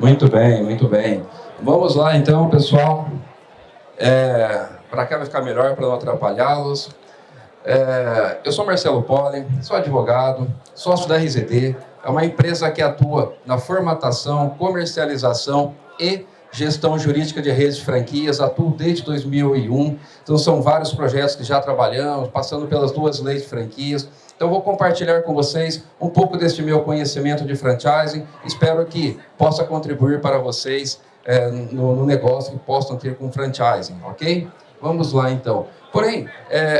Muito bem, muito bem. Vamos lá então, pessoal. Para cá vai ficar melhor, para não atrapalhá-los. Eu sou Marcelo Poli, sou advogado, sócio da RZD. É uma empresa que atua na formatação, comercialização e gestão jurídica de redes de franquias. Atuo desde 2001, então são vários projetos que já trabalhamos, passando pelas 2 leis de franquias. Então, vou compartilhar com vocês um pouco deste meu conhecimento de franchising. Espero que possa contribuir para vocês no negócio que possam ter com franchising, ok? Vamos lá, então. Porém,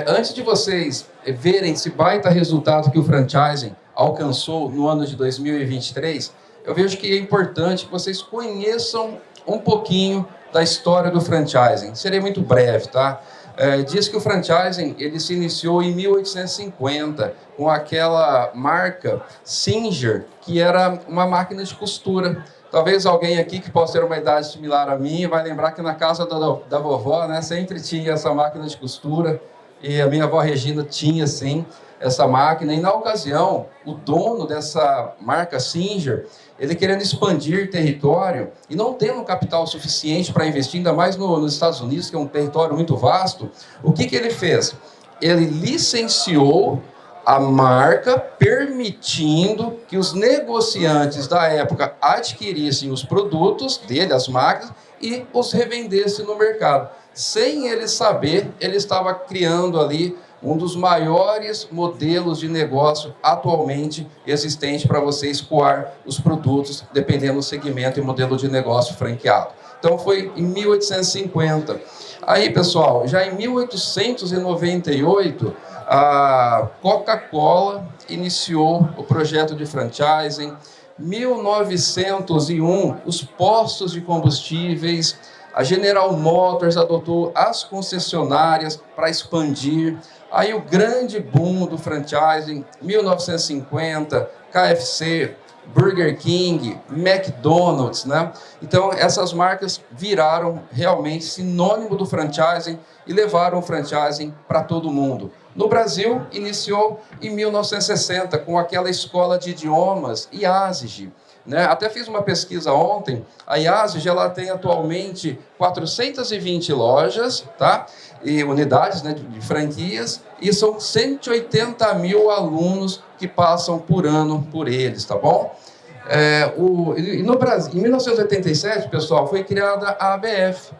antes de vocês verem esse baita resultado que o franchising alcançou no ano de 2023, eu vejo que é importante que vocês conheçam um pouquinho da história do franchising. Serei muito breve, tá? Diz que o franchising ele se iniciou em 1850 com aquela marca Singer, que era uma máquina de costura. Talvez alguém aqui que possa ter uma idade similar a minha vai lembrar que na casa da vovó, né, sempre tinha essa máquina de costura, e a minha avó Regina tinha, sim, essa máquina. E na ocasião, o dono dessa marca Singer, ele querendo expandir território e não tendo capital suficiente para investir, ainda mais nos Estados Unidos, que é um território muito vasto, o que ele fez? Ele licenciou a marca, permitindo que os negociantes da época adquirissem os produtos dele, as máquinas, e os revendessem no mercado. Sem ele saber, ele estava criando ali um dos maiores modelos de negócio atualmente existente para você escoar os produtos, dependendo do segmento e modelo de negócio franqueado. Então, foi em 1850. Aí, pessoal, já em 1898, a Coca-Cola iniciou o projeto de franchising. 1901, os postos de combustíveis, a General Motors adotou as concessionárias para expandir. Aí o grande boom do franchising, 1950, KFC, Burger King, McDonald's, né? Então, essas marcas viraram realmente sinônimo do franchising e levaram o franchising para todo mundo. No Brasil, iniciou em 1960 com aquela escola de idiomas, IASIG. Né? Até fiz uma pesquisa ontem, a IASIG ela tem atualmente 420 lojas, tá? E unidades, né, de franquias, e são 180 mil alunos que passam por ano por eles, tá bom? No Brasil, em 1987, pessoal, foi criada a ABF.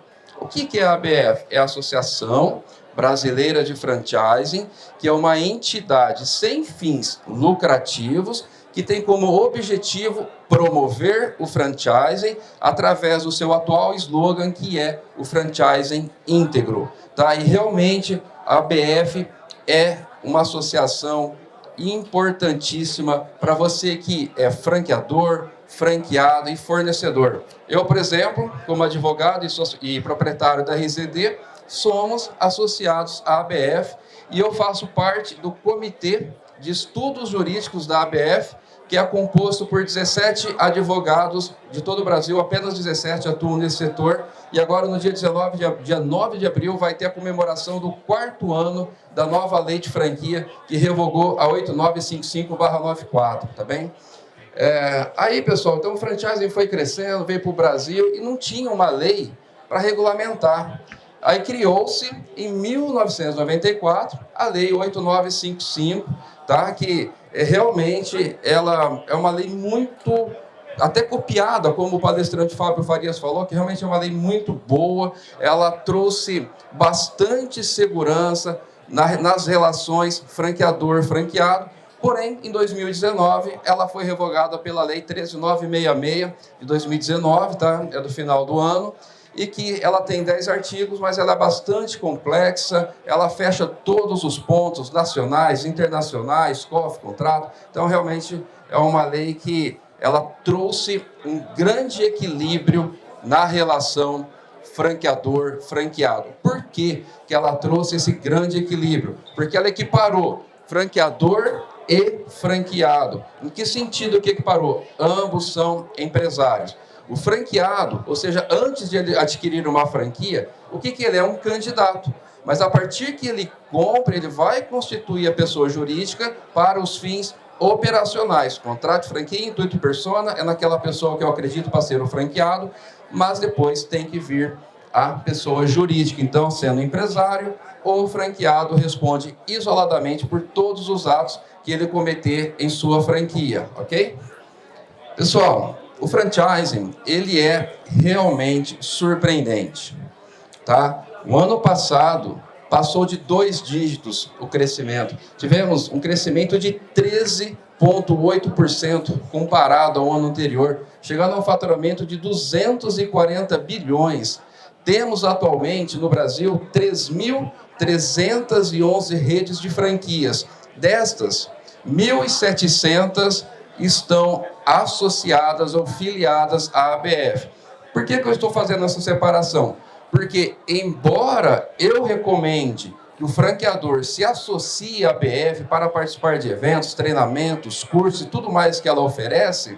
O que é a ABF? É a Associação Brasileira de Franchising, que é uma entidade sem fins lucrativos, que tem como objetivo promover o franchising através do seu atual slogan, que é o franchising íntegro. Tá? E realmente a ABF é uma associação importantíssima para você que é franqueador, franqueado e fornecedor. Eu, por exemplo, como advogado e proprietário da RZD, somos associados à ABF e eu faço parte do Comitê de Estudos Jurídicos da ABF, que é composto por 17 advogados de todo o Brasil, apenas 17 atuam nesse setor, e agora no dia 9 de abril, vai ter a comemoração do 4º ano da nova lei de franquia, que revogou a 8955/94, tá bem? Aí, pessoal, então o franchising foi crescendo, veio para o Brasil, e não tinha uma lei para regulamentar. Aí criou-se, em 1994, a Lei 8955, tá? Que realmente ela é uma lei muito, até copiada, como o palestrante Fábio Farias falou, que realmente é uma lei muito boa. Ela trouxe bastante segurança nas relações franqueador-franqueado. Porém, em 2019, ela foi revogada pela Lei 13966 de 2019, tá? É do final do ano. E que ela tem 10 artigos, mas ela é bastante complexa, ela fecha todos os pontos nacionais, internacionais, COF, contrato. Então, realmente, é uma lei que ela trouxe um grande equilíbrio na relação franqueador-franqueado. Por que ela trouxe esse grande equilíbrio? Porque ela equiparou franqueador e franqueado. Em que sentido que equiparou? Ambos são empresários. O franqueado, ou seja, antes de ele adquirir uma franquia, o que ele é? Um candidato. Mas a partir que ele compra, ele vai constituir a pessoa jurídica para os fins operacionais. Contrato de franquia, intuito persona, é naquela pessoa que eu acredito para ser o franqueado, mas depois tem que vir a pessoa jurídica. Então, sendo empresário ou franqueado, responde isoladamente por todos os atos que ele cometer em sua franquia, ok? Pessoal, o franchising, ele é realmente surpreendente, tá? O ano passado passou de 2 dígitos o crescimento. Tivemos um crescimento de 13,8% comparado ao ano anterior, chegando a um faturamento de 240 bilhões. Temos atualmente no Brasil 3.311 redes de franquias. Destas, 1.700 estão associadas ou filiadas à ABF. Por que eu estou fazendo essa separação? Porque, embora eu recomende que o franqueador se associe à ABF para participar de eventos, treinamentos, cursos e tudo mais que ela oferece,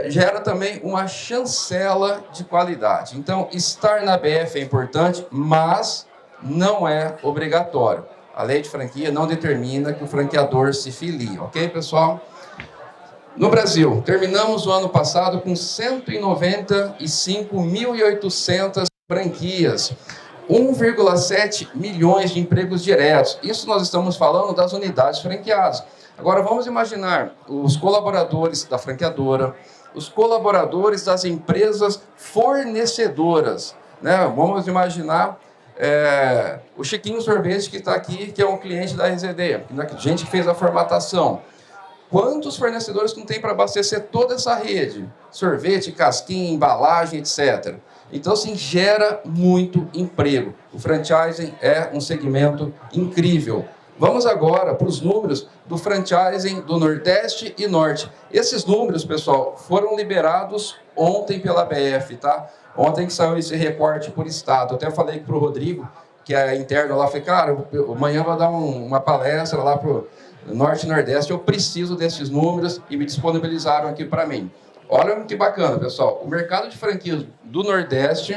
gera também uma chancela de qualidade. Então, estar na ABF é importante, mas não é obrigatório. A lei de franquia não determina que o franqueador se filie, ok, pessoal? No Brasil, terminamos o ano passado com 195.800 franquias, 1,7 milhões de empregos diretos. Isso nós estamos falando das unidades franqueadas. Agora vamos imaginar os colaboradores da franqueadora, os colaboradores das empresas fornecedoras, né? Vamos imaginar o Chiquinho Sorvete que está aqui, que é um cliente da RZD, gente que fez a formatação. Quantos fornecedores não tem para abastecer toda essa rede? Sorvete, casquinha, embalagem, etc. Então, assim, gera muito emprego. O franchising é um segmento incrível. Vamos agora para os números do franchising do Nordeste e Norte. Esses números, pessoal, foram liberados ontem pela ABF, tá? Ontem que saiu esse recorte por estado. Eu até falei para o Rodrigo, que é interno lá, falei, cara, amanhã vou dar uma palestra lá para o Norte e Nordeste, eu preciso desses números e me disponibilizaram aqui para mim. Olha que bacana, pessoal. O mercado de franquias do Nordeste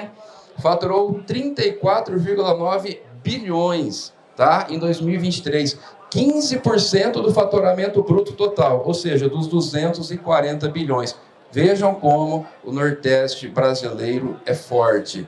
faturou 34,9 bilhões, tá? Em 2023. 15% do faturamento bruto total, ou seja, dos 240 bilhões. Vejam como o Nordeste brasileiro é forte.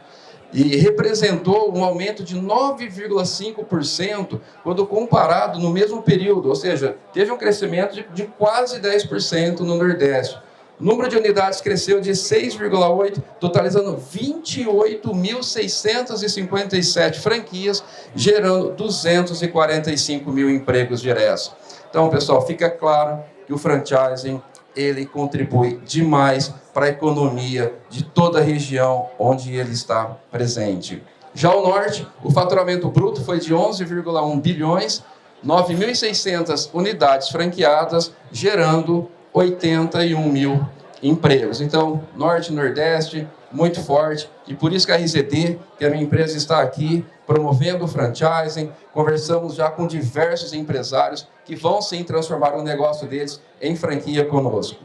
E representou um aumento de 9,5% quando comparado no mesmo período, ou seja, teve um crescimento de quase 10% no Nordeste. O número de unidades cresceu de 6,8%, totalizando 28.657 franquias, gerando 245 mil empregos diretos. Então, pessoal, fica claro que o franchising ele contribui demais para a economia de toda a região onde ele está presente. Já o Norte, o faturamento bruto foi de 11,1 bilhões, 9.600 unidades franqueadas, gerando 81 mil empregos. Então, Norte e Nordeste, muito forte, e por isso que a RZD, que a minha empresa está aqui, promovendo o franchising, conversamos já com diversos empresários que vão sim transformar o negócio deles em franquia conosco.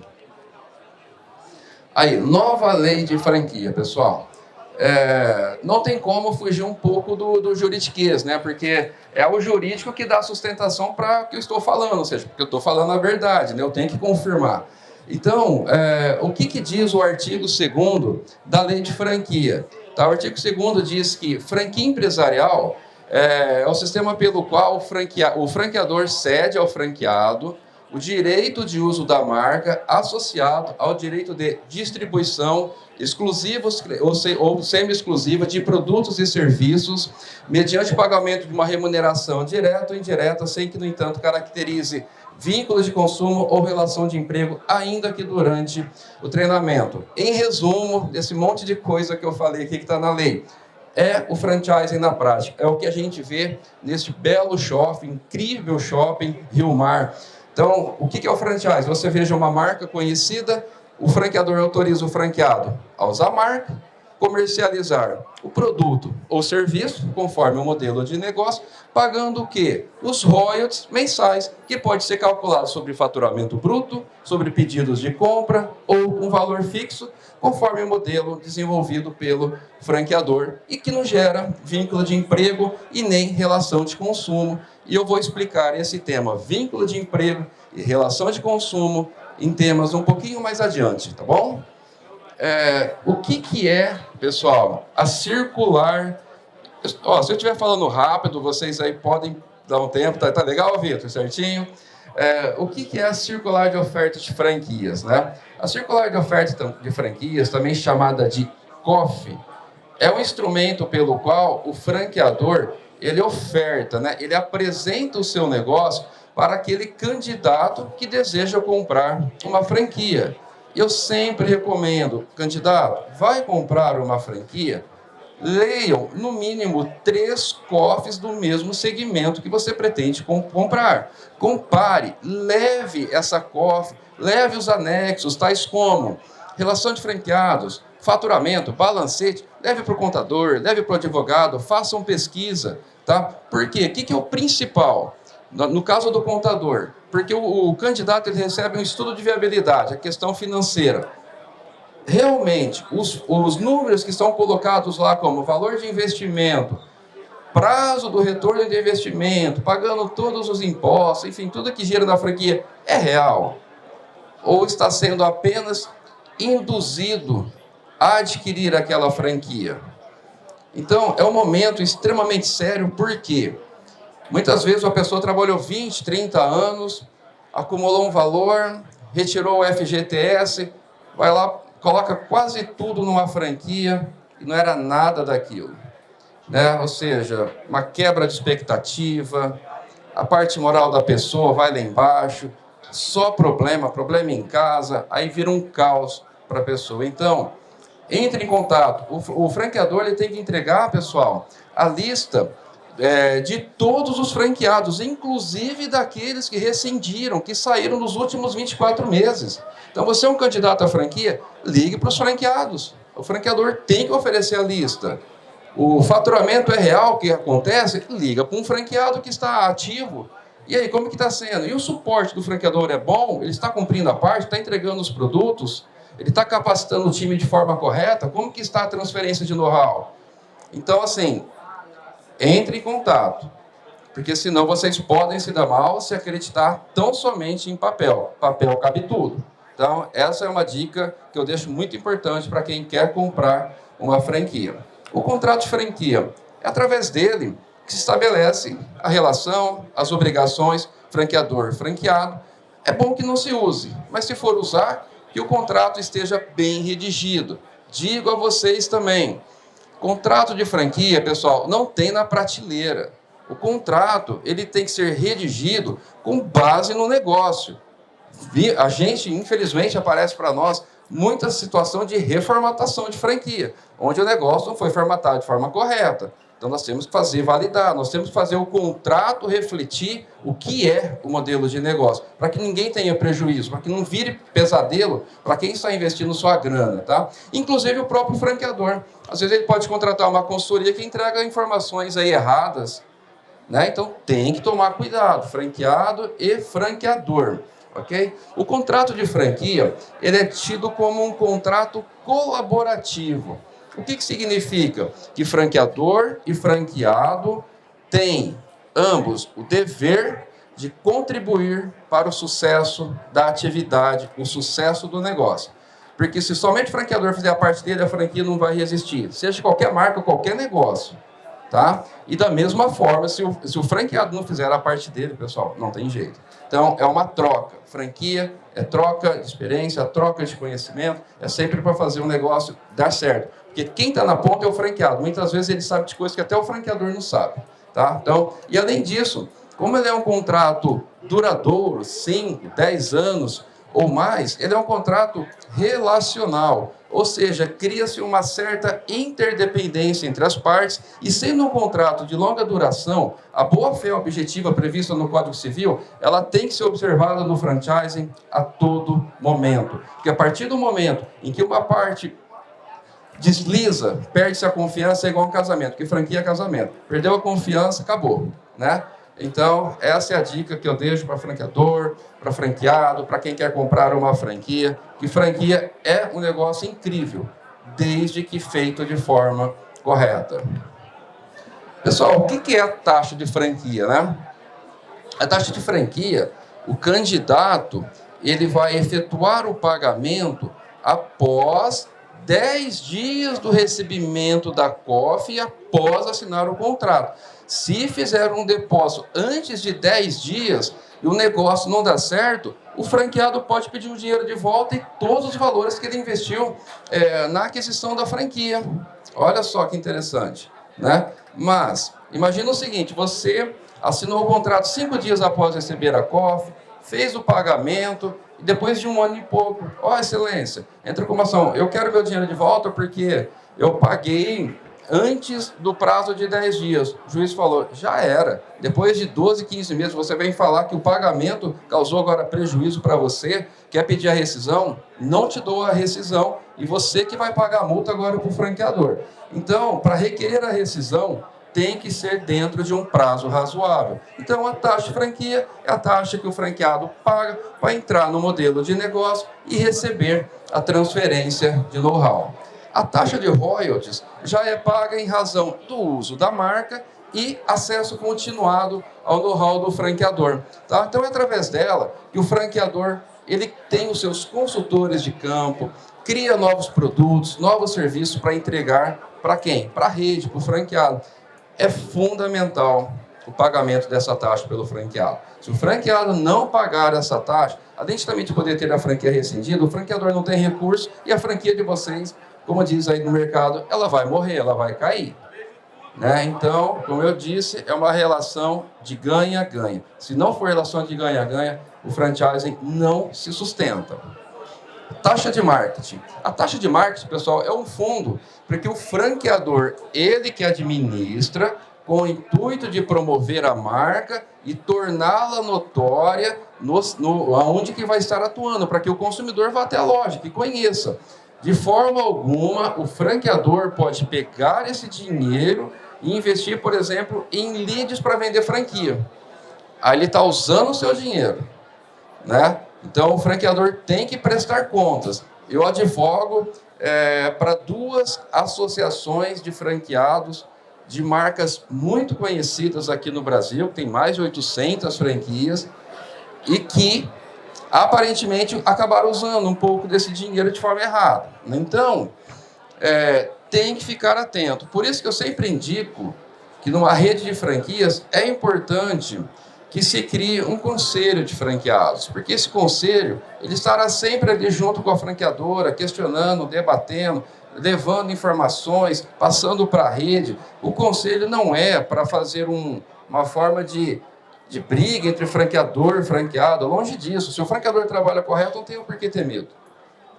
Aí, nova lei de franquia, pessoal. Não tem como fugir um pouco do juridiquês, né? Porque é o jurídico que dá sustentação para o que eu estou falando, ou seja, porque eu estou falando a verdade, né? Eu tenho que confirmar. Então, o que diz o artigo 2º da lei de franquia? Tá? O artigo 2º diz que franquia empresarial é o sistema pelo qual o franqueador cede ao franqueado o direito de uso da marca associado ao direito de distribuição exclusiva ou semi-exclusiva de produtos e serviços mediante pagamento de uma remuneração direta ou indireta, sem que, no entanto, caracterize vínculos de consumo ou relação de emprego, ainda que durante o treinamento. Em resumo, desse monte de coisa que eu falei aqui que está na lei, é o franchising na prática. É o que a gente vê neste belo shopping, incrível shopping Rio Mar. Então, o que é o franchise? Você veja uma marca conhecida, o franqueador autoriza o franqueado a usar a marca, comercializar o produto ou serviço, conforme o modelo de negócio, pagando o quê? Os royalties mensais, que pode ser calculado sobre faturamento bruto, sobre pedidos de compra ou um valor fixo, conforme o modelo desenvolvido pelo franqueador e que não gera vínculo de emprego e nem relação de consumo e eu vou explicar esse tema, vínculo de emprego e relação de consumo, em temas um pouquinho mais adiante, tá bom? O que é, pessoal, a circular... Ó, se eu estiver falando rápido, vocês aí podem dar um tempo, tá legal, Vitor? Certinho? O que é a circular de oferta de franquias, né? A circular de oferta de franquias, também chamada de COF, é um instrumento pelo qual o franqueador, ele oferta, né? Ele apresenta o seu negócio para aquele candidato que deseja comprar uma franquia. Eu sempre recomendo, candidato, vai comprar uma franquia? Leiam, no mínimo, 3 COFs do mesmo segmento que você pretende comprar. Compare, leve essa COF, leve os anexos, tais como relação de franqueados, faturamento, balancete, leve para o contador, leve para o advogado, façam pesquisa, tá? Por quê? O que é o principal? No caso do contador, porque o candidato ele recebe um estudo de viabilidade, a questão financeira. Realmente, os números que estão colocados lá como valor de investimento, prazo do retorno de investimento, pagando todos os impostos, enfim, tudo que gira na franquia, é real? Ou está sendo apenas induzido a adquirir aquela franquia? Então, é um momento extremamente sério, porque muitas vezes a pessoa trabalhou 20, 30 anos, acumulou um valor, retirou o FGTS, vai lá, coloca quase tudo numa franquia e não era nada daquilo, né? Ou seja, uma quebra de expectativa, a parte moral da pessoa vai lá embaixo, só problema em casa, aí vira um caos para a pessoa. Então, entre em contato. O franqueador ele tem que entregar, pessoal, a lista de todos os franqueados, inclusive daqueles que rescindiram, que saíram nos últimos 24 meses. Então, você é um candidato à franquia, ligue para os franqueados. O franqueador tem que oferecer a lista. O faturamento é real, o que acontece? Liga para um franqueado que está ativo. E aí, como que está sendo? E o suporte do franqueador é bom? Ele está cumprindo a parte? Está entregando os produtos? Ele está capacitando o time de forma correta? Como que está a transferência de know-how? Então, assim, entre em contato, porque senão vocês podem se dar mal se acreditar tão somente em papel. Papel cabe tudo. Então, essa é uma dica que eu deixo muito importante para quem quer comprar uma franquia. O contrato de franquia é através dele que se estabelece a relação, as obrigações, franqueador-franqueado. É bom que não se use, mas se for usar, que o contrato esteja bem redigido. Digo a vocês também, contrato de franquia, pessoal, não tem na prateleira. O contrato, ele tem que ser redigido com base no negócio. A gente, infelizmente, aparece para nós muita situação de reformatação de franquia, onde o negócio não foi formatado de forma correta. Então, nós temos que fazer validar, nós temos que fazer o contrato refletir o que é o modelo de negócio, para que ninguém tenha prejuízo, para que não vire pesadelo para quem está investindo sua grana, tá? Inclusive o próprio franqueador. Às vezes ele pode contratar uma consultoria que entrega informações aí erradas, né? Então, tem que tomar cuidado, franqueado e franqueador. Okay? O contrato de franquia ele é tido como um contrato colaborativo. O que significa? Que franqueador e franqueado têm ambos o dever de contribuir para o sucesso da atividade, o sucesso do negócio. Porque se somente o franqueador fizer a parte dele, a franquia não vai resistir. Seja qualquer marca, qualquer negócio. Tá? E da mesma forma, se o franqueado não fizer a parte dele, pessoal, não tem jeito. Então, é uma troca. Franquia é troca de experiência, troca de conhecimento, é sempre para fazer um negócio dar certo. Porque quem está na ponta é o franqueado. Muitas vezes ele sabe de coisas que até o franqueador não sabe. Tá? Então, e além disso, como ele é um contrato duradouro, 5, 10 anos ou mais, ele é um contrato relacional. Ou seja, cria-se uma certa interdependência entre as partes e, sendo um contrato de longa duração, a boa-fé objetiva prevista no Código Civil, ela tem que ser observada no franchising a todo momento. Porque a partir do momento em que uma parte desliza, perde-se a confiança, é igual a um casamento, porque franquia é casamento. Perdeu a confiança, acabou, né? Então, essa é a dica que eu deixo para franqueador, para franqueado, para quem quer comprar uma franquia, que franquia é um negócio incrível, desde que feito de forma correta. Pessoal, o que é a taxa de franquia, né? A taxa de franquia, o candidato, ele vai efetuar o pagamento após 10 dias do recebimento da COF e após assinar o contrato. Se fizer um depósito antes de 10 dias e o negócio não dá certo, o franqueado pode pedir o dinheiro de volta e todos os valores que ele investiu na aquisição da franquia. Olha só que interessante, né? Mas, imagina o seguinte, você assinou o contrato 5 dias após receber a COF, fez o pagamento, e depois de 1 ano e pouco, excelência, entra com uma ação, eu quero meu dinheiro de volta porque eu paguei antes do prazo de 10 dias. O juiz falou, já era. Depois de 12, 15 meses, você vem falar que o pagamento causou agora prejuízo para você, quer pedir a rescisão? Não te dou a rescisão e você que vai pagar a multa agora para o franqueador. Então, para requerer a rescisão, tem que ser dentro de um prazo razoável. Então, a taxa de franquia é a taxa que o franqueado paga para entrar no modelo de negócio e receber a transferência de know-how. A taxa de royalties já é paga em razão do uso da marca e acesso continuado ao know-how do franqueador. Tá? Então, é através dela que o franqueador ele tem os seus consultores de campo, cria novos produtos, novos serviços para entregar para quem? Para a rede, para o franqueado. É fundamental o pagamento dessa taxa pelo franqueado. Se o franqueado não pagar essa taxa, além de poder ter a franquia rescindida, o franqueador não tem recurso e a franquia de vocês, como diz aí no mercado, ela vai morrer, ela vai cair. Né? Então, como eu disse, é uma relação de ganha-ganha. Se não for relação de ganha-ganha, o franchising não se sustenta. Taxa de marketing. A taxa de marketing, pessoal, é um fundo para que o franqueador, ele que administra, com o intuito de promover a marca e torná-la notória aonde que vai estar atuando, para que o consumidor vá até a loja, que conheça. De forma alguma, o franqueador pode pegar esse dinheiro e investir, por exemplo, em leads para vender franquia. Aí ele está usando o seu dinheiro, né? Então, o franqueador tem que prestar contas. Eu advogo para 2 associações de franqueados de marcas muito conhecidas aqui no Brasil, que tem mais de 800 franquias, e que, aparentemente, acabaram usando um pouco desse dinheiro de forma errada. Então, tem que ficar atento. Por isso que eu sempre indico que, numa rede de franquias, é importante que se crie um conselho de franqueados, porque esse conselho ele estará sempre ali junto com a franqueadora, questionando, debatendo, levando informações, passando para a rede. O conselho não é para fazer uma forma de briga entre franqueador e franqueado, longe disso. Se o franqueador trabalha correto, não tem por que ter medo.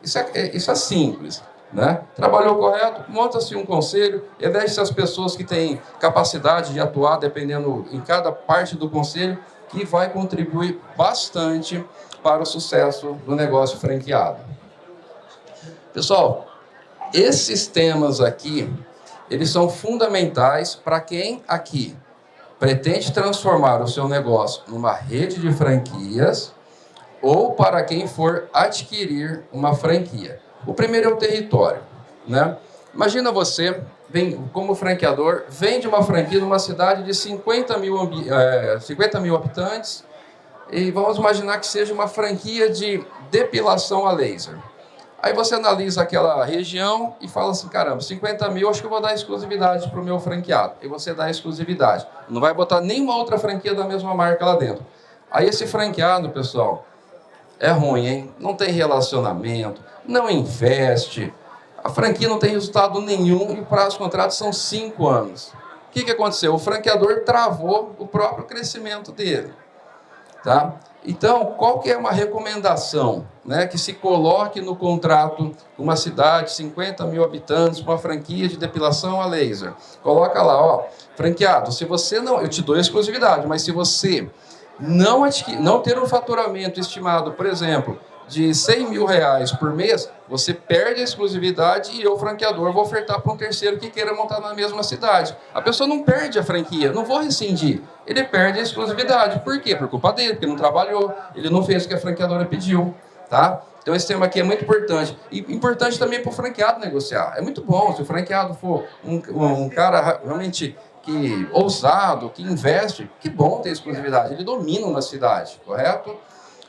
Isso é simples. Né? Trabalhou correto, monta-se um conselho, elege-se as pessoas que têm capacidade de atuar, dependendo em cada parte do conselho, que vai contribuir bastante para o sucesso do negócio franqueado. Pessoal, esses temas aqui, eles são fundamentais para quem aqui pretende transformar o seu negócio numa rede de franquias ou para quem for adquirir uma franquia. O primeiro é o território, né? Imagina você, como franqueador, vende uma franquia numa cidade de 50 mil habitantes e vamos imaginar que seja uma franquia de depilação a laser. Aí você analisa aquela região e fala assim, caramba, 50 mil, acho que eu vou dar exclusividade para o meu franqueado. E você dá exclusividade. Não vai botar nenhuma outra franquia da mesma marca lá dentro. Aí esse franqueado, pessoal, é ruim, hein? Não tem relacionamento, não investe, a franquia não tem resultado nenhum e o prazo do contrato são 5 anos. O que aconteceu? O franqueador travou o próprio crescimento dele. Tá? Então, qual que é uma recomendação, né, que se coloque no contrato uma cidade, 50 mil habitantes, uma franquia de depilação a laser? Coloca lá, franqueado, se você não... Eu te dou exclusividade, mas se você não ter um faturamento estimado, por exemplo, de 100 mil reais por mês, você perde a exclusividade e eu, franqueador, vou ofertar para um terceiro que queira montar na mesma cidade. A pessoa não perde a franquia, não vou rescindir. Ele perde a exclusividade. Por quê? Por culpa dele, porque não trabalhou, ele não fez o que a franqueadora pediu. Tá? Então esse tema aqui é muito importante. E importante também para o franqueado negociar. É muito bom se o franqueado for um cara realmente que ousado, que investe, que bom ter exclusividade, ele domina uma cidade, correto?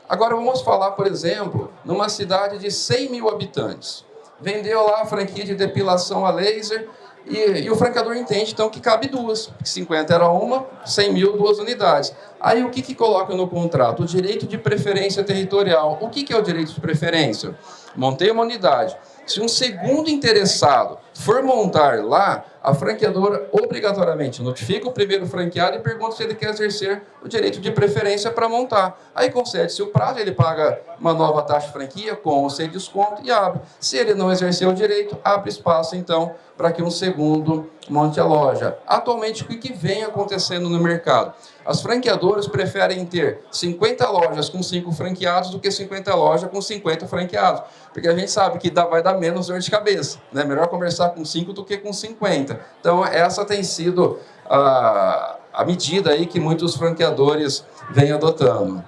Agora vamos falar, por exemplo, numa cidade de 100 mil habitantes. Vendeu lá a franquia de depilação a laser e o franqueador entende, então, que cabe duas. 50 era uma, 100 mil, duas unidades. Aí o que coloca no contrato? O direito de preferência territorial. O que é o direito de preferência? Montei uma unidade. Se um segundo interessado for montar lá, a franqueadora obrigatoriamente notifica o primeiro franqueado e pergunta se ele quer exercer o direito de preferência para montar. Aí concede-se o prazo, ele paga uma nova taxa de franquia com ou sem desconto e abre. Se ele não exercer o direito, abre espaço então para que um segundo monte a loja. Atualmente, o que vem acontecendo no mercado? As franqueadoras preferem ter 50 lojas com 5 franqueados do que 50 lojas com 50 franqueados. Porque a gente sabe que vai dar menos dor de cabeça, né? Melhor conversar com 5 do que com 50. Então, essa tem sido a medida aí que muitos franqueadores vêm adotando.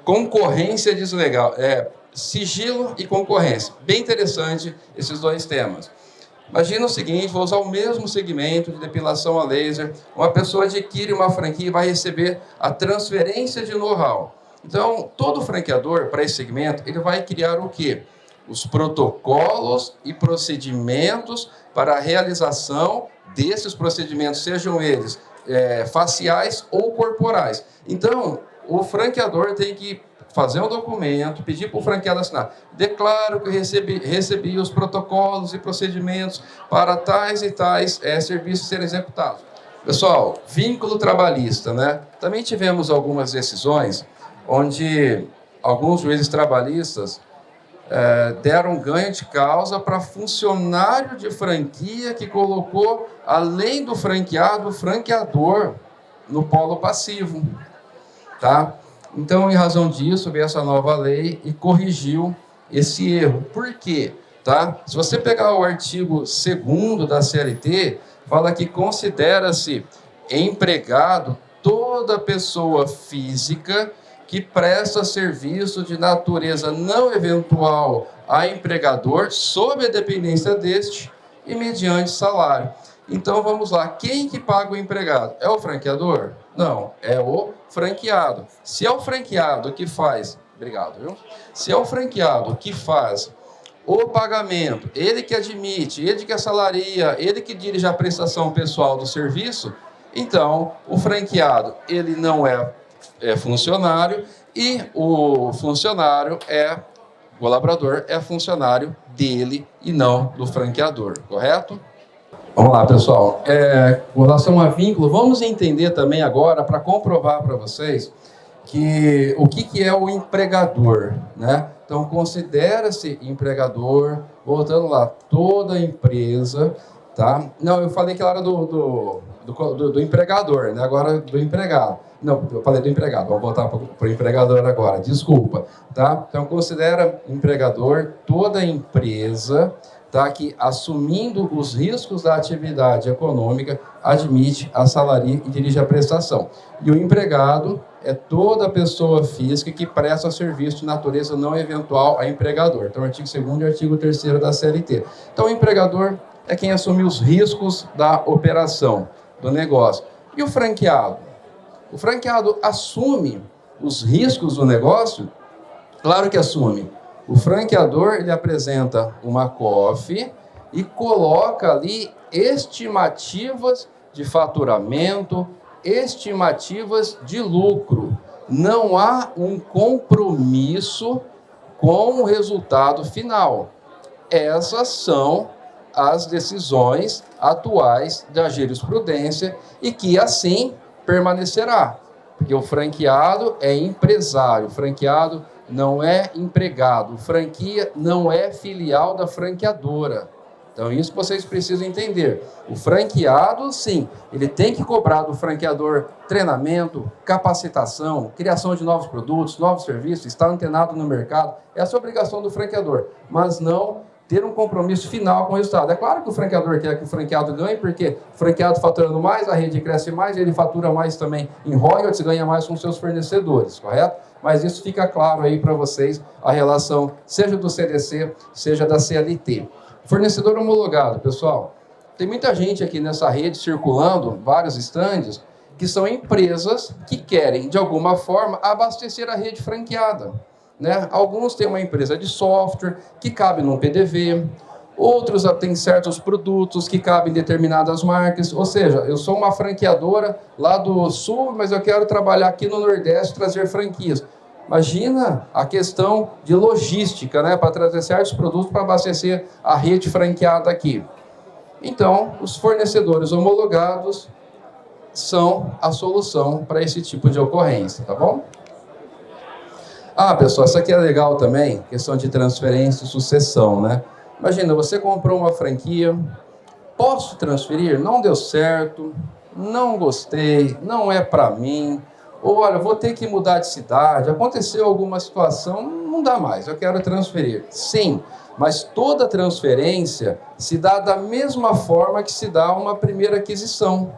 Concorrência deslegal. Sigilo e concorrência. Bem interessante esses dois temas. Imagina o seguinte, vou usar o mesmo segmento de depilação a laser, uma pessoa adquire uma franquia e vai receber a transferência de know-how. Então, todo franqueador, para esse segmento, ele vai criar o quê? Os protocolos e procedimentos para a realização desses procedimentos, sejam eles faciais ou corporais. Então, o franqueador tem que fazer um documento, pedir para o franqueado assinar. Declaro que recebi os protocolos e procedimentos para tais e tais serviços serem executados. Pessoal, vínculo trabalhista, né? Também tivemos algumas decisões onde alguns juízes trabalhistas deram ganho de causa para funcionário de franquia que colocou, além do franqueado, o franqueador no polo passivo, tá? Então, em razão disso, veio essa nova lei e corrigiu esse erro. Por quê? Tá? Se você pegar o artigo 2º da CLT, fala que considera-se empregado toda pessoa física que presta serviço de natureza não eventual a empregador, sob a dependência deste e mediante salário. Então, vamos lá. Quem que paga o empregado? É o franqueador? Não, é o franqueado. Se é o franqueado que faz... Obrigado, viu? Se é o franqueado que faz o pagamento, ele que admite, ele que assalaria, ele que dirige a prestação pessoal do serviço, então, o franqueado, ele não é funcionário e o funcionário o colaborador é funcionário dele e não do franqueador, correto? Vamos lá, pessoal. Com relação a vínculo, vamos entender também agora, para comprovar para vocês, o que é o empregador, né? Então, considera-se empregador, voltando lá, toda empresa, tá? Não, eu falei que ela era do empregador, né? Agora do empregado. Não, eu falei do empregado, vamos voltar para o empregador agora, desculpa, tá? Então, considera empregador toda empresa, tá, que, assumindo os riscos da atividade econômica, admite, assalaria e dirige a prestação. E o empregado é toda pessoa física que presta serviço de natureza não eventual a empregador. Então, artigo 2º e artigo 3º da CLT. Então, o empregador é quem assume os riscos da operação, do negócio. E o franqueado? O franqueado assume os riscos do negócio? Claro que assume. O franqueador, ele apresenta uma COF e coloca ali estimativas de faturamento, estimativas de lucro. Não há um compromisso com o resultado final. Essas são as decisões atuais da jurisprudência e que assim permanecerá. Porque o franqueado é empresário, o franqueado não é empregado, franquia não é filial da franqueadora. Então, isso que vocês precisam entender. O franqueado, sim, ele tem que cobrar do franqueador treinamento, capacitação, criação de novos produtos, novos serviços, estar antenado no mercado. Essa é a obrigação do franqueador, mas não ter um compromisso final com o resultado. É claro que o franqueador quer que o franqueado ganhe, porque o franqueado faturando mais, a rede cresce mais, ele fatura mais também em royalties, ganha mais com seus fornecedores, correto? Mas isso fica claro aí para vocês, a relação, seja do CDC, seja da CLT. Fornecedor homologado, pessoal. Tem muita gente aqui nessa rede circulando, vários estandes, que são empresas que querem, de alguma forma, abastecer a rede franqueada, né? Alguns têm uma empresa de software que cabe num PDV, outros têm certos produtos que cabem em determinadas marcas, ou seja, eu sou uma franqueadora lá do Sul, mas eu quero trabalhar aqui no Nordeste, trazer franquias. Imagina a questão de logística, né, para trazer certos produtos para abastecer a rede franqueada aqui. Então, os fornecedores homologados são a solução para esse tipo de ocorrência, tá bom? Ah, pessoal, isso aqui é legal também, questão de transferência e sucessão, né? Imagina, você comprou uma franquia, posso transferir? Não deu certo, não gostei, não é para mim, ou olha, vou ter que mudar de cidade, aconteceu alguma situação, não dá mais, eu quero transferir. Sim, mas toda transferência se dá da mesma forma que se dá uma primeira aquisição.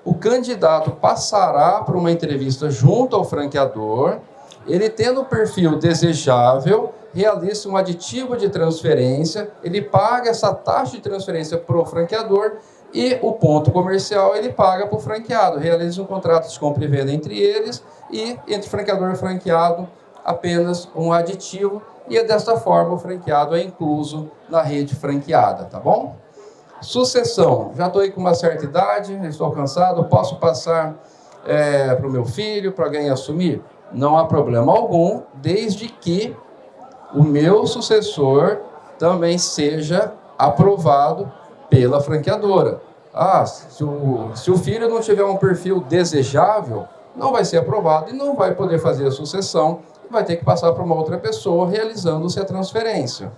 O candidato passará por uma entrevista junto ao franqueador, ele tendo o perfil desejável, realiza um aditivo de transferência, ele paga essa taxa de transferência para o franqueador e o ponto comercial ele paga para o franqueado, realiza um contrato de compra e venda entre eles e entre franqueador e franqueado apenas um aditivo e desta forma o franqueado é incluso na rede franqueada, tá bom? Sucessão, já estou aí com uma certa idade, estou cansado, posso passar para o meu filho, para alguém assumir? Não há problema algum, desde que o meu sucessor também seja aprovado pela franqueadora. Ah, se o filho não tiver um perfil desejável, não vai ser aprovado e não vai poder fazer a sucessão, vai ter que passar para uma outra pessoa realizando-se a transferência.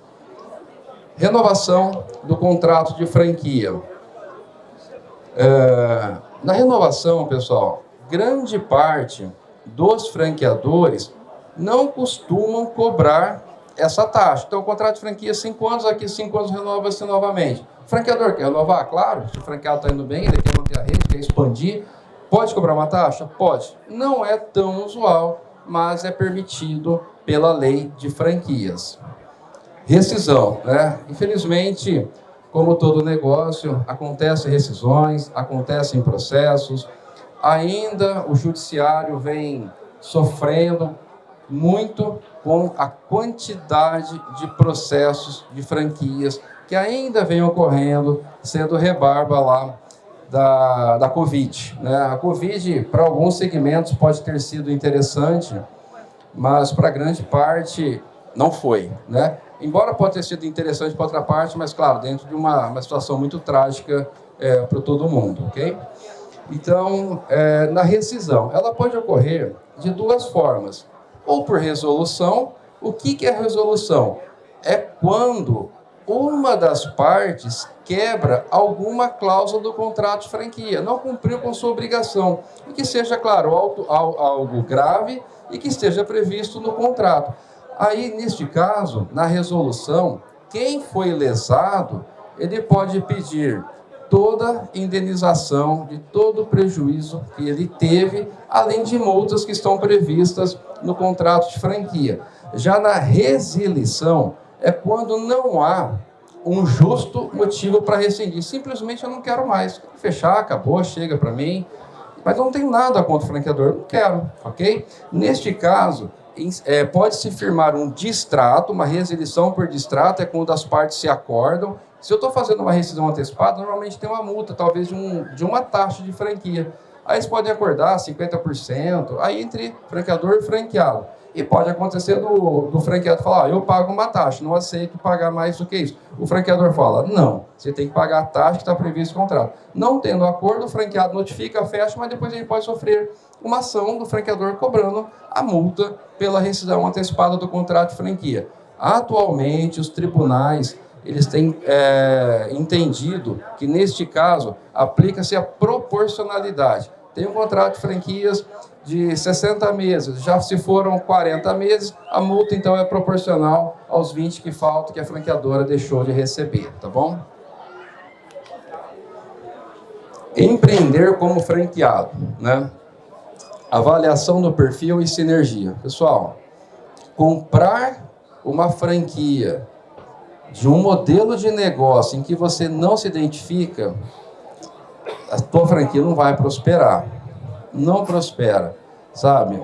Renovação do contrato de franquia. Na renovação, pessoal, grande parte dos franqueadores não costumam cobrar essa taxa. Então, o contrato de franquia, 5 anos, aqui 5 anos renova-se novamente. O franqueador quer renovar? Claro, se o franqueado está indo bem, ele quer manter a rede, quer expandir, pode cobrar uma taxa? Pode. Não é tão usual, mas é permitido pela lei de franquias. Rescisão, né? Infelizmente, como todo negócio, acontecem rescisões, acontecem processos, ainda o judiciário vem sofrendo muito com a quantidade de processos de franquias que ainda vem ocorrendo, sendo rebarba lá da Covid, né? A Covid, para alguns segmentos, pode ter sido interessante, mas para grande parte não foi, né? Embora pode ter sido interessante para outra parte, mas, claro, dentro de uma situação muito trágica para todo mundo, ok? Então, na rescisão, ela pode ocorrer de duas formas. Ou por resolução. O que é resolução? É quando uma das partes quebra alguma cláusula do contrato de franquia, não cumpriu com sua obrigação, e que seja, claro, algo grave e que esteja previsto no contrato. Aí, neste caso, na resolução, quem foi lesado, ele pode pedir toda indenização de todo o prejuízo que ele teve, além de multas que estão previstas no contrato de franquia. Já na resilição, é quando não há um justo motivo para rescindir. Simplesmente eu não quero mais. Quero fechar, acabou, chega para mim. Mas não tenho nada contra o franqueador, não quero, ok? Neste caso, pode-se firmar um distrato, uma resilição por distrato, é quando as partes se acordam. Se eu estou fazendo uma rescisão antecipada, normalmente tem uma multa, talvez de uma taxa de franquia. Aí eles podem acordar 50%, aí entre franqueador e franqueado. E pode acontecer do franqueado falar, eu pago uma taxa, não aceito pagar mais do que isso. O franqueador fala, não, você tem que pagar a taxa que está prevista no contrato. Não tendo acordo, o franqueado notifica, fecha, mas depois ele pode sofrer uma ação do franqueador cobrando a multa pela rescisão antecipada do contrato de franquia. Atualmente, os tribunais eles têm entendido que, neste caso, aplica-se a proporcionalidade. Tem um contrato de franquias de 60 meses, já se foram 40 meses, a multa, então, é proporcional aos 20 que faltam, que a franqueadora deixou de receber, tá bom? Empreender como franqueado, né? Avaliação do perfil e sinergia. Pessoal, comprar uma franquia de um modelo de negócio em que você não se identifica, a tua franquia não vai prosperar. Não prospera, sabe?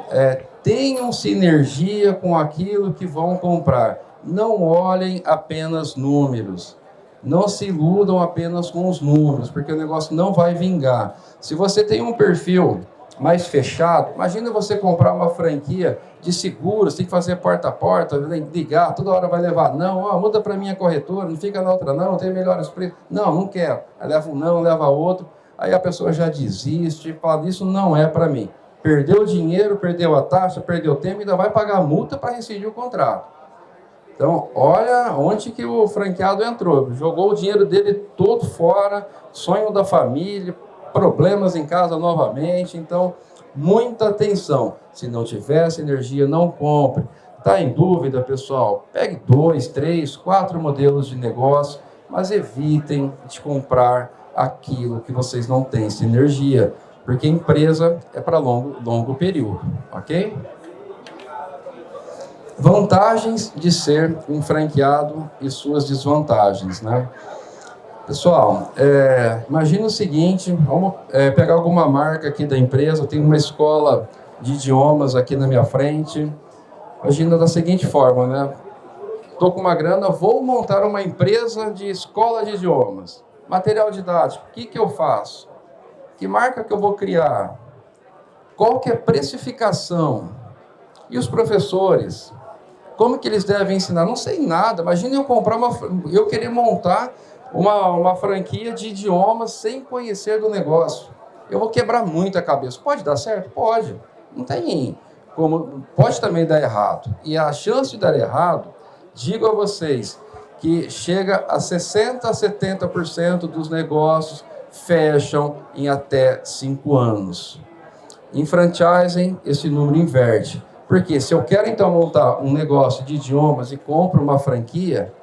Tenham sinergia com aquilo que vão comprar. Não olhem apenas números. Não se iludam apenas com os números, porque o negócio não vai vingar. Se você tem um perfil mais fechado, imagina você comprar uma franquia de seguros, tem que fazer porta a porta, ligar, toda hora vai levar não, muda para minha corretora, não fica na outra não, tem melhores preços. Não quero. Aí leva um não, leva outro. Aí a pessoa já desiste, fala, isso não é para mim. Perdeu o dinheiro, perdeu a taxa, perdeu o tempo, ainda vai pagar multa para rescindir o contrato. Então, olha onde que o franqueado entrou. Jogou o dinheiro dele todo fora, sonho da família, problemas em casa novamente. Então, muita atenção. Se não tiver essa energia, não compre. Está em dúvida, pessoal? Pegue 2, 3, 4 modelos de negócio, mas evitem de comprar aquilo que vocês não têm sinergia, porque empresa é para longo período, ok? Vantagens de ser um franqueado e suas desvantagens, né? Pessoal, imagina o seguinte, vamos pegar alguma marca aqui da empresa, eu tenho uma escola de idiomas aqui na minha frente, imagina da seguinte forma, né? Estou com uma grana, vou montar uma empresa de escola de idiomas. Material didático, o que eu faço? Que marca que eu vou criar? Qual que é a precificação? E os professores? Como que eles devem ensinar? Não sei nada. Imagina eu querer montar uma franquia de idiomas sem conhecer do negócio. Eu vou quebrar muito a cabeça. Pode dar certo? Pode. Não tem como. Pode também dar errado. E a chance de dar errado, digo a vocês, que chega a 60% a 70% dos negócios fecham em até 5 anos. Em franchising, esse número inverte. Porque se eu quero, então, montar um negócio de idiomas e compro uma franquia,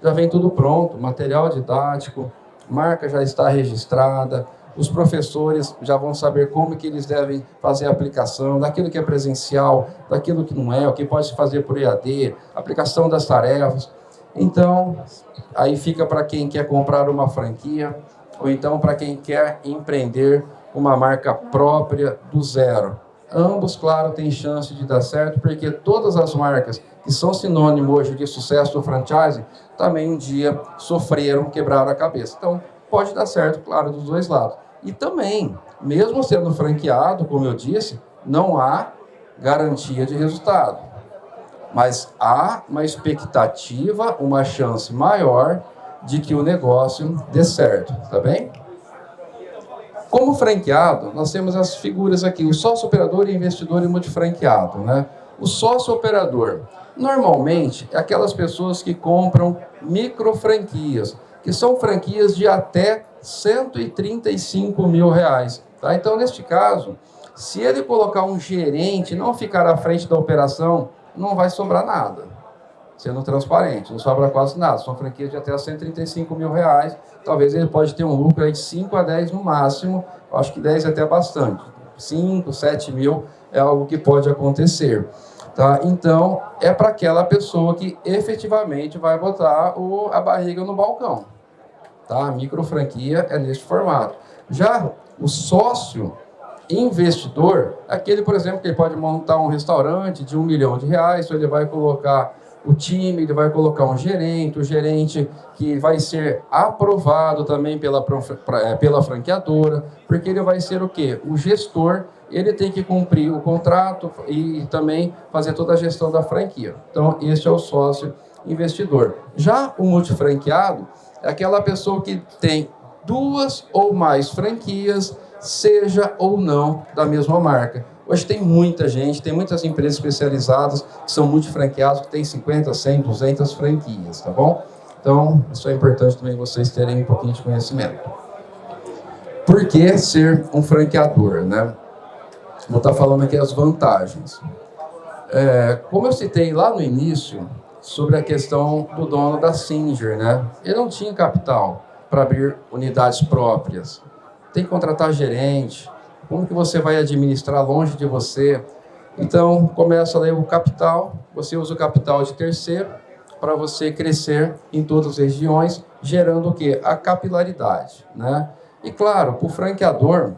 já vem tudo pronto, material didático, marca já está registrada, os professores já vão saber como que eles devem fazer a aplicação, daquilo que é presencial, daquilo que não é, o que pode se fazer por EAD, aplicação das tarefas. Então, aí fica para quem quer comprar uma franquia, ou então para quem quer empreender uma marca própria do zero. Ambos, claro, têm chance de dar certo, porque todas as marcas que são sinônimo hoje de sucesso do franchising, também um dia sofreram, quebraram a cabeça. Então, pode dar certo, claro, dos dois lados. E também, mesmo sendo franqueado, como eu disse, não há garantia de resultado. Mas há uma expectativa, uma chance maior de que o negócio dê certo, tá bem? Como franqueado, nós temos as figuras aqui, o sócio-operador, investidor e multifranqueado, né? O sócio-operador, normalmente, é aquelas pessoas que compram micro-franquias, que são franquias de até R$135 mil, tá? Então, neste caso, se ele colocar um gerente, não ficar à frente da operação, não vai sobrar nada. Sendo transparente, não sobra quase nada. São franquias de até R$135 mil. Talvez ele pode ter um lucro aí de 5 a 10 no máximo. Eu acho que 10 é até bastante. 5, 7 mil é algo que pode acontecer. Tá? Então, é para aquela pessoa que efetivamente vai botar a barriga no balcão. Tá? A micro franquia é neste formato. Já o sócio investidor, aquele, por exemplo, que ele pode montar um restaurante de R$1 milhão, então ele vai colocar o time, ele vai colocar um gerente, o gerente que vai ser aprovado também pela franqueadora, porque ele vai ser o quê? O gestor, ele tem que cumprir o contrato e também fazer toda a gestão da franquia. Então, esse é o sócio investidor. Já o multifranqueado é aquela pessoa que tem 2 ou mais franquias, seja ou não da mesma marca. Hoje tem muita gente, tem muitas empresas especializadas que são multifranqueados, que tem 50, 100, 200 franquias, tá bom? Então, isso é importante também vocês terem um pouquinho de conhecimento. Por que ser um franqueador, né? Vou estar falando aqui as vantagens. Como eu citei lá no início, sobre a questão do dono da Singer, né? Ele não tinha capital para abrir unidades próprias. Tem que contratar gerente. Como que você vai administrar longe de você? Então, começa ali o capital, você usa o capital de terceiro, para você crescer em todas as regiões, gerando o quê? A capilaridade, né? E claro, para o franqueador,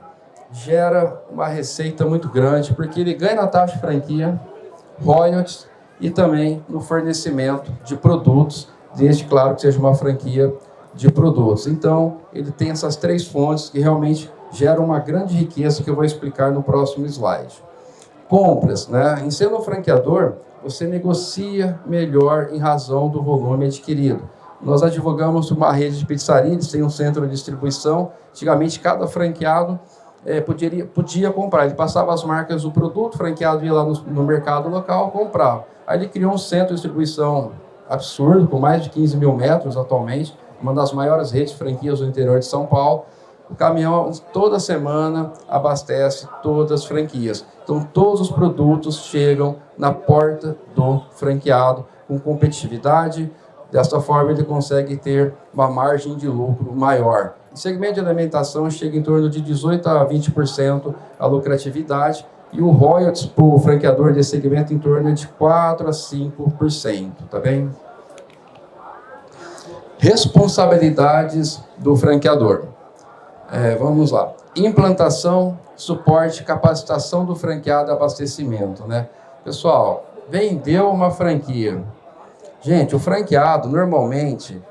gera uma receita muito grande, porque ele ganha na taxa de franquia, royalties e também no fornecimento de produtos, desde, claro, que seja uma franquia de produtos. Então, ele tem essas três fontes que realmente geram uma grande riqueza que eu vou explicar no próximo slide. Compras, né? Em sendo um franqueador, você negocia melhor em razão do volume adquirido. Nós advogamos uma rede de pizzarias, eles têm um centro de distribuição. Antigamente, cada franqueado podia comprar. Ele passava as marcas do produto, o franqueado ia lá no mercado local, comprava. Aí ele criou um centro de distribuição absurdo, com mais de 15 mil metros atualmente, uma das maiores redes de franquias do interior de São Paulo. O caminhão, toda semana, abastece todas as franquias. Então, todos os produtos chegam na porta do franqueado com competitividade. Dessa forma, ele consegue ter uma margem de lucro maior. O segmento de alimentação chega em torno de 18% a 20% a lucratividade e o royalties para o franqueador desse segmento em torno de 4% a 5%, tá bem? Responsabilidades do franqueador. Vamos lá. Implantação, suporte, capacitação do franqueado, abastecimento, né? Pessoal, vendeu uma franquia. Gente, o franqueado, normalmente,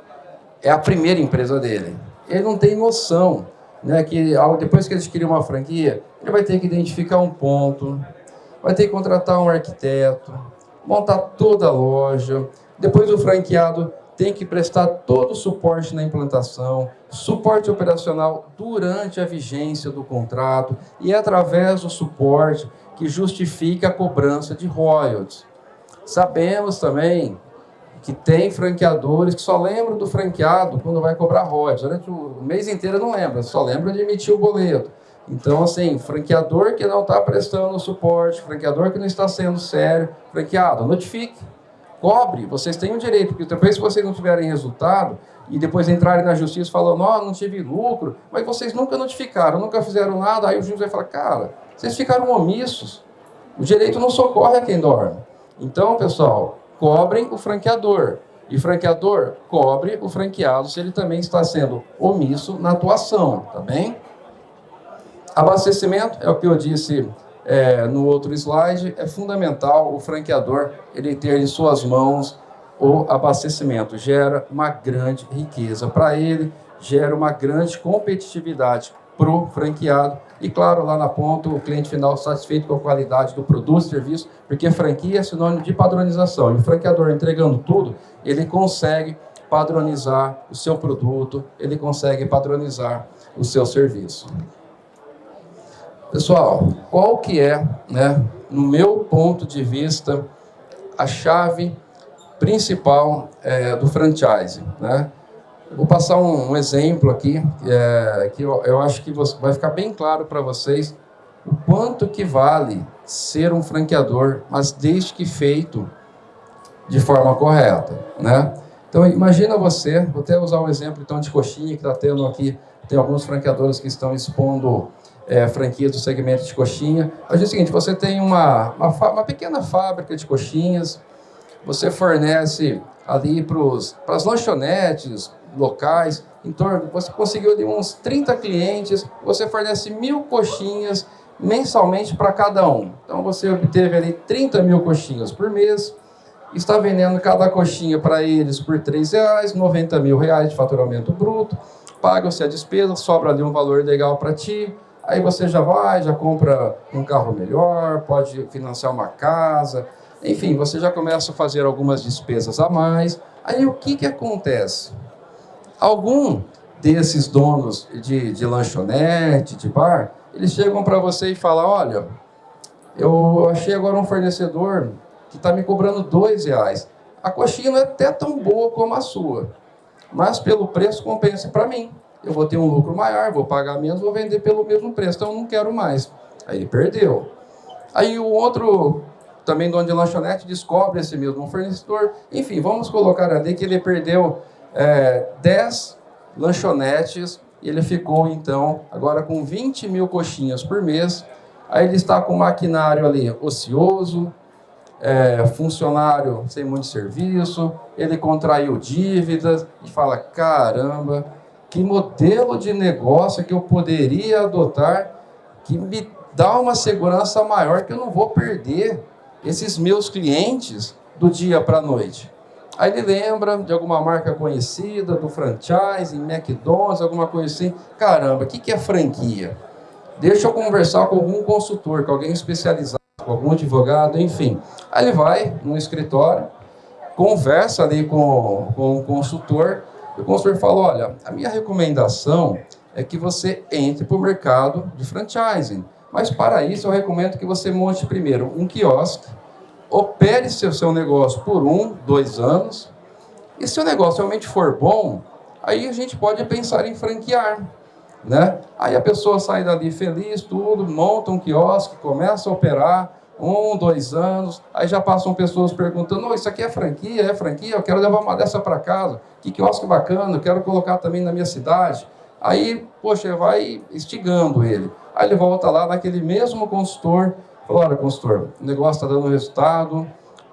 é a primeira empresa dele. Ele não tem noção, né, que depois que ele adquirir uma franquia, ele vai ter que identificar um ponto, vai ter que contratar um arquiteto, montar toda a loja. Depois o franqueado tem que prestar todo o suporte na implantação, suporte operacional durante a vigência do contrato e através do suporte que justifica a cobrança de royalties. Sabemos também que tem franqueadores que só lembram do franqueado quando vai cobrar royalties. Durante o mês inteiro não lembra, só lembra de emitir o boleto. Então, assim, franqueador que não está prestando suporte, franqueador que não está sendo sério, franqueado, notifique, cobre, vocês têm o direito, porque depois se vocês não tiverem resultado e depois entrarem na justiça falando, não tive lucro, mas vocês nunca notificaram, nunca fizeram nada, aí o juiz vai falar, cara, vocês ficaram omissos, o direito não socorre a quem dorme. Então, pessoal, cobrem o franqueador. E franqueador cobre o franqueado se ele também está sendo omisso na atuação, tá bem? Abastecimento, é o que eu disse no outro slide, é fundamental o franqueador ele ter em suas mãos o abastecimento. Gera uma grande riqueza para ele, gera uma grande competitividade para o franqueado. E, claro, lá na ponta, o cliente final satisfeito com a qualidade do produto e serviço, porque franquia é sinônimo de padronização. E o franqueador entregando tudo, ele consegue padronizar o seu produto, ele consegue padronizar o seu serviço. Pessoal, qual que é, né, no meu ponto de vista, a chave principal do franchise, né? Vou passar um exemplo aqui, que eu acho que vai ficar bem claro para vocês o quanto que vale ser um franqueador, mas desde que feito de forma correta, né? Então, imagina você, vou até usar um exemplo então de coxinha, que está tendo aqui, tem alguns franqueadores que estão expondo franquias do segmento de coxinha. Imagina o seguinte, você tem uma pequena fábrica de coxinhas, você fornece ali para as lanchonetes locais, você conseguiu ali uns 30 clientes, você fornece 1.000 coxinhas mensalmente para cada um. Então você obteve ali 30 mil coxinhas por mês, está vendendo cada coxinha para eles por R$3, 90 mil reais de faturamento bruto, paga-se a despesa, sobra ali um valor legal para ti, aí você já compra um carro melhor, pode financiar uma casa, enfim, você já começa a fazer algumas despesas a mais. Aí o que acontece? Algum desses donos de lanchonete, de bar, eles chegam para você e falam, olha, eu achei agora um fornecedor que está me cobrando R$2. A coxinha não é até tão boa como a sua, mas pelo preço compensa para mim. Eu vou ter um lucro maior, vou pagar menos, vou vender pelo mesmo preço, então eu não quero mais. Aí ele perdeu. Aí o outro, também dono de lanchonete, descobre esse mesmo fornecedor. Enfim, vamos colocar ali que ele perdeu 10 lanchonetes e ele ficou, então, agora com 20 mil coxinhas por mês. Aí ele está com o maquinário ali ocioso, funcionário sem muito serviço, ele contraiu dívidas e fala, caramba, que modelo de negócio que eu poderia adotar que me dá uma segurança maior que eu não vou perder esses meus clientes do dia para a noite. Aí ele lembra de alguma marca conhecida, do franchise, em McDonald's, alguma coisa assim. Caramba, o que é franquia? Deixa eu conversar com algum consultor, com alguém especializado, com algum advogado, enfim. Aí ele vai no escritório, conversa ali com o consultor, e o consultor fala, olha, a minha recomendação é que você entre para o mercado de franchising. Mas para isso eu recomendo que você monte primeiro um quiosque, opere seu negócio por 1, 2 anos, e se o negócio realmente for bom, aí a gente pode pensar em franquear, né? Aí a pessoa sai dali feliz, tudo, monta um quiosque, começa a operar, 1, 2 anos, aí já passam pessoas perguntando, oh, isso aqui é franquia, eu quero levar uma dessa para casa, que quiosque bacana, eu quero colocar também na minha cidade. Aí, poxa, vai instigando ele. Aí ele volta lá naquele mesmo consultor, fala, olha, consultor, o negócio está dando resultado,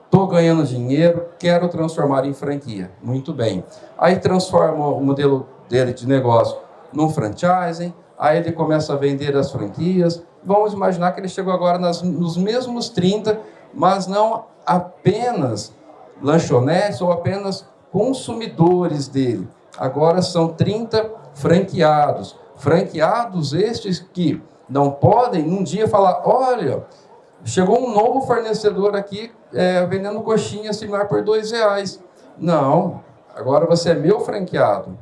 estou ganhando dinheiro, quero transformar em franquia. Muito bem. Aí transforma o modelo dele de negócio num franchising, aí ele começa a vender as franquias. Vamos imaginar que ele chegou agora nos mesmos 30, mas não apenas lanchonetes ou apenas consumidores dele. Agora são 30 franqueados. Franqueados estes que não podem, num dia, falar, olha, chegou um novo fornecedor aqui vendendo coxinha similar por R$2. Não, agora você é meu franqueado.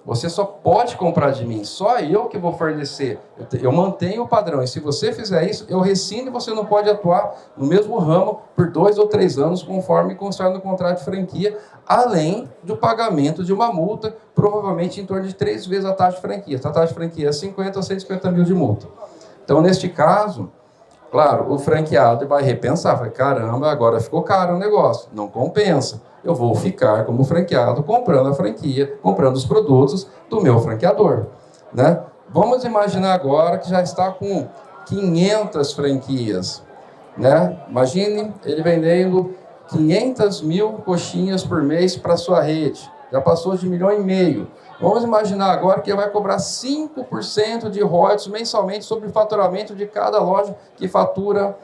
Você só pode comprar de mim, só eu que vou fornecer. Eu mantenho o padrão, e se você fizer isso, eu rescindo e você não pode atuar no mesmo ramo por 2 ou 3 anos, conforme consta no contrato de franquia, além do pagamento de uma multa, provavelmente em torno de 3 vezes a taxa de franquia. Se a taxa de franquia é 50 a 150 mil de multa. Então, neste caso, claro, o franqueado vai repensar, vai, caramba, agora ficou caro o negócio, não compensa. Eu vou ficar como franqueado comprando a franquia, comprando os produtos do meu franqueador, né? Vamos imaginar agora que já está com 500 franquias, né? Imagine ele vendendo 500 mil coxinhas por mês para a sua rede, já passou de 1,5 milhão. Vamos imaginar agora que ele vai cobrar 5% de royalties mensalmente sobre o faturamento de cada loja que fatura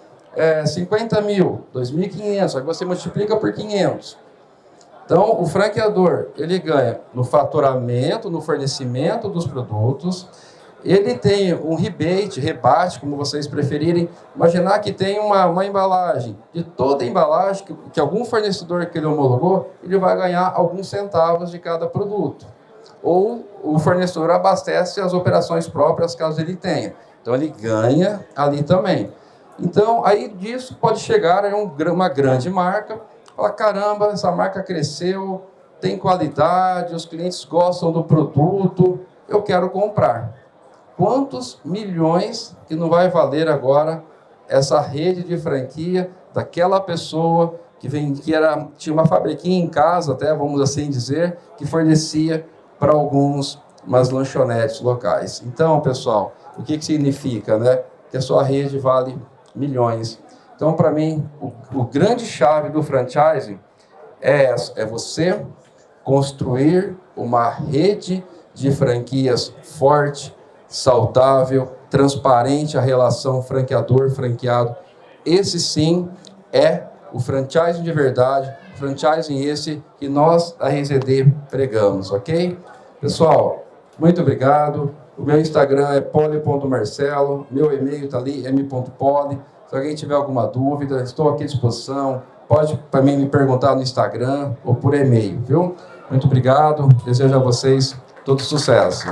50 mil, 2.500, aí você multiplica por 500. Então, o franqueador, ele ganha no faturamento, no fornecimento dos produtos, ele tem um rebate, como vocês preferirem. Imaginar que tem uma embalagem, de toda a embalagem que algum fornecedor que ele homologou, ele vai ganhar alguns centavos de cada produto. Ou o fornecedor abastece as operações próprias, caso ele tenha. Então, ele ganha ali também. Então, aí disso pode chegar a uma grande marca. Fala, caramba, essa marca cresceu, tem qualidade, os clientes gostam do produto, eu quero comprar. Quantos milhões que não vai valer agora essa rede de franquia daquela pessoa que tinha uma fabriquinha em casa, até vamos assim dizer, que fornecia para umas lanchonetes locais. Então, pessoal, o que significa, né? Que a sua rede vale milhões. Então, para mim, o grande chave do franchising é você construir uma rede de franquias forte, saudável, transparente, a relação franqueador-franqueado. Esse sim é o franchising de verdade, franchising esse que nós, da RZD, pregamos, ok? Pessoal, muito obrigado. O meu Instagram é poli.marcelo, meu e-mail está ali, m.poli. Se alguém tiver alguma dúvida, estou aqui à disposição. Pode também me perguntar no Instagram ou por e-mail, viu? Muito obrigado. Desejo a vocês todo sucesso.